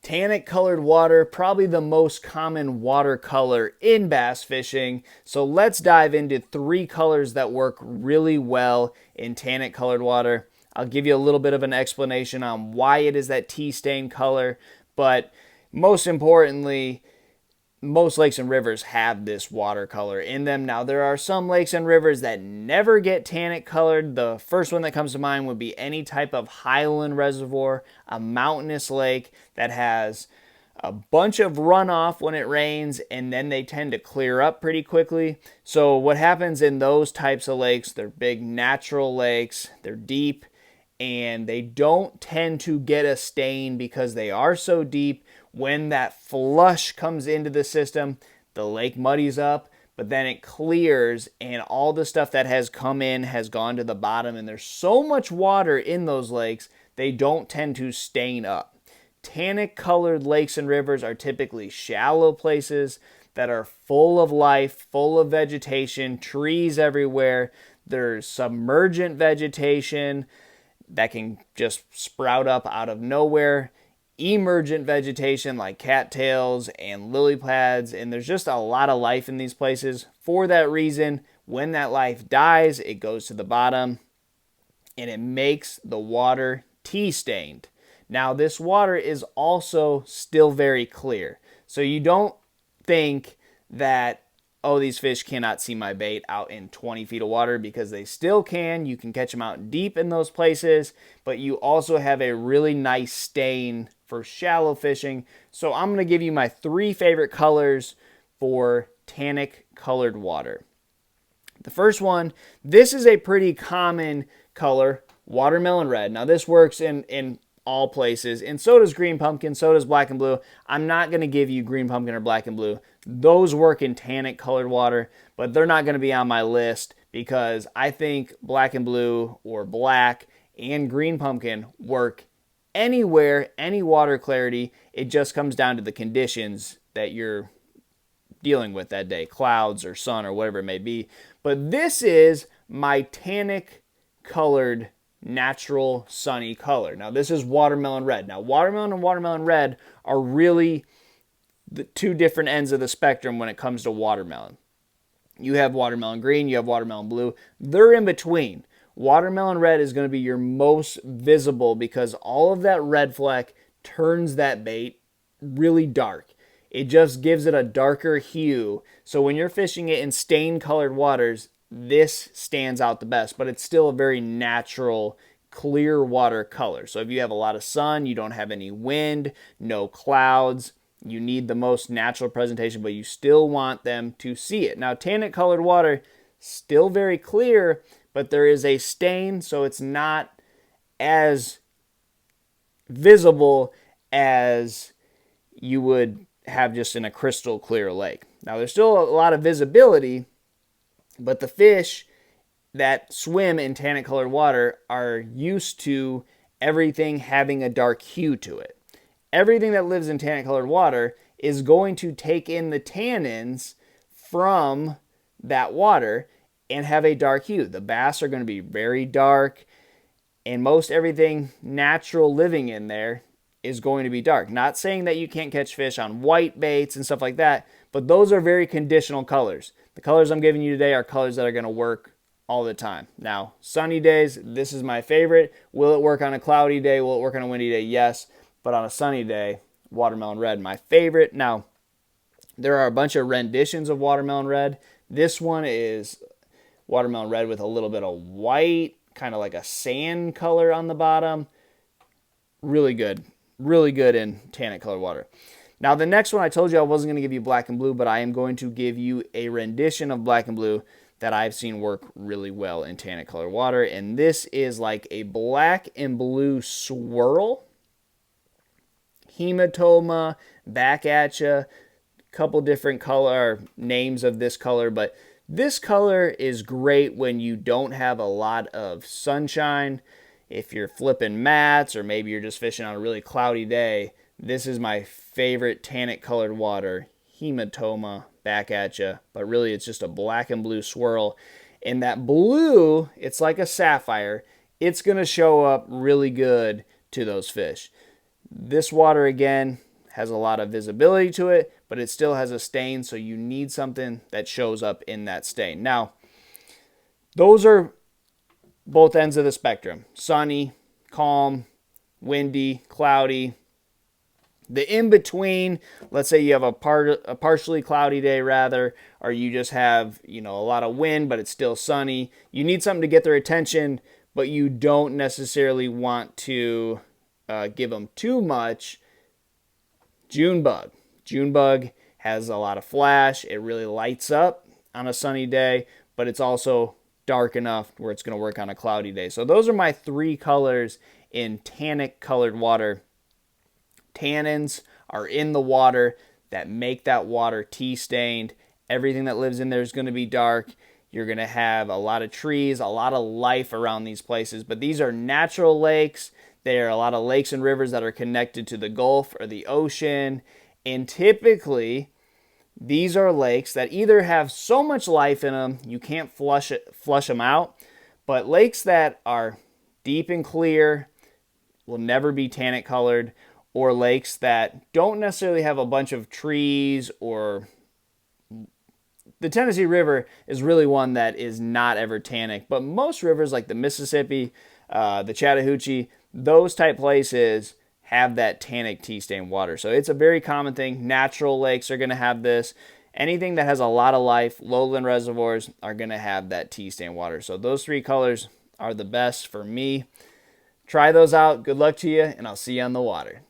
Tannic colored water, probably the most common watercolor in bass fishing. So let's dive into 3 colors that work really well in tannic colored water. I'll give you a little bit of an explanation on why it is that tea stain color, but most importantly, most lakes and rivers have this watercolor in them. Now, there are some lakes and rivers that never get tannic colored. The first one that comes to mind would be any type of highland reservoir, a mountainous lake that has a bunch of runoff when it rains, and then they tend to clear up pretty quickly. So what happens in those types of lakes, they're big natural lakes, they're deep, and they don't tend to get a stain because they are so deep. When that flush comes into the system, the lake muddies up, but then it clears and all the stuff that has come in has gone to the bottom, and there's so much water in those lakes, they don't tend to stain up. Tannic colored lakes and rivers are typically shallow places that are full of life, full of vegetation, trees everywhere. There's submergent vegetation that can just sprout up out of nowhere, emergent vegetation like cattails and lily pads, and there's just a lot of life in these places. For that reason, when that life dies, it goes to the bottom and it makes the water tea stained. Now, this water is also still very clear, so you don't think that, oh, these fish cannot see my bait out in 20 feet of water, because they still can. You can catch them out deep in those places, but you also have a really nice stain for shallow fishing. So I'm going to give you my 3 favorite colors for tannic colored water. The first one, this is a pretty common color, watermelon red. Now, this works in all places, and so does green pumpkin, so does black and blue. I'm not going to give you green pumpkin or black and blue. Those work in tannic colored water, but they're not going to be on my list because I think black and blue or black and green pumpkin work anywhere, any water clarity. It just comes down to the conditions that you're dealing with that day, clouds or sun or whatever it may be. But this is my tannic colored natural sunny color. Now, this is watermelon red. Now, watermelon and watermelon red are really the 2 different ends of the spectrum when it comes to watermelon. You have watermelon green, you have watermelon blue. They're in between. Watermelon red is going to be your most visible because all of that red fleck turns that bait really dark. It just gives it a darker hue. So when you're fishing it in stain colored waters, this stands out the best, but it's still a very natural, clear water color. So if you have a lot of sun, you don't have any wind, no clouds, you need the most natural presentation, but you still want them to see it. Now, tannic colored water, still very clear, but there is a stain, so it's not as visible as you would have just in a crystal clear lake. Now, there's still a lot of visibility, but the fish that swim in tannic colored water are used to everything having a dark hue to it. Everything that lives in tannic colored water is going to take in the tannins from that water and have a dark hue. The bass are going to be very dark, and most everything natural living in there is going to be dark. Not saying that you can't catch fish on white baits and stuff like that, but those are very conditional colors. The colors I'm giving you today are colors that are going to work all the time. Now, sunny days, this is my favorite. Will it work on a cloudy day? Will it work on a windy day? Yes. But on a sunny day, watermelon red, my favorite. Now, there are a bunch of renditions of watermelon red. This one is watermelon red with a little bit of white, kind of like a sand color on the bottom. Really good in tannic colored water. Now, the next one, I told you I wasn't going to give you black and blue, but I am going to give you a rendition of black and blue that I've seen work really well in tannic colored water, and this is like a black and blue swirl. Hematoma, back at you, couple different color names of this color, but this color is great when you don't have a lot of sunshine. If you're flipping mats or maybe you're just fishing on a really cloudy day, this is my favorite tannic colored water. Hematoma, back at you, but really it's just a black and blue swirl. And that blue, it's like a sapphire. It's going to show up really good to those fish. This water, again, has a lot of visibility to it, but it still has a stain, so you need something that shows up in that stain. Now, those are both ends of the spectrum. Sunny, calm, windy, cloudy. The in-between, let's say you have a partially cloudy day rather, or you just have, a lot of wind, but it's still sunny. You need something to get their attention, but you don't necessarily want to give them too much. Junebug. Junebug has a lot of flash. It really lights up on a sunny day, but it's also dark enough where it's going to work on a cloudy day. So those are my 3 colors in tannic colored water. Tannins are in the water that make that water tea stained. Everything that lives in there is going to be dark. You're going to have a lot of trees, a lot of life around these places, but these are natural lakes. There are a lot of lakes and rivers that are connected to the Gulf or the ocean. And typically, these are lakes that either have so much life in them, you can't flush them out. But lakes that are deep and clear will never be tannic colored. Or lakes that don't necessarily have a bunch of trees, or the Tennessee River is really one that is not ever tannic. But most rivers like the Mississippi, the Chattahoochee, those type places have that tannic tea stain water. So it's a very common thing. Natural lakes are going to have this. Anything that has a lot of life, lowland reservoirs, are going to have that tea stain water. So those 3 colors are the best for me. Try those out. Good luck to you, and I'll see you on the water.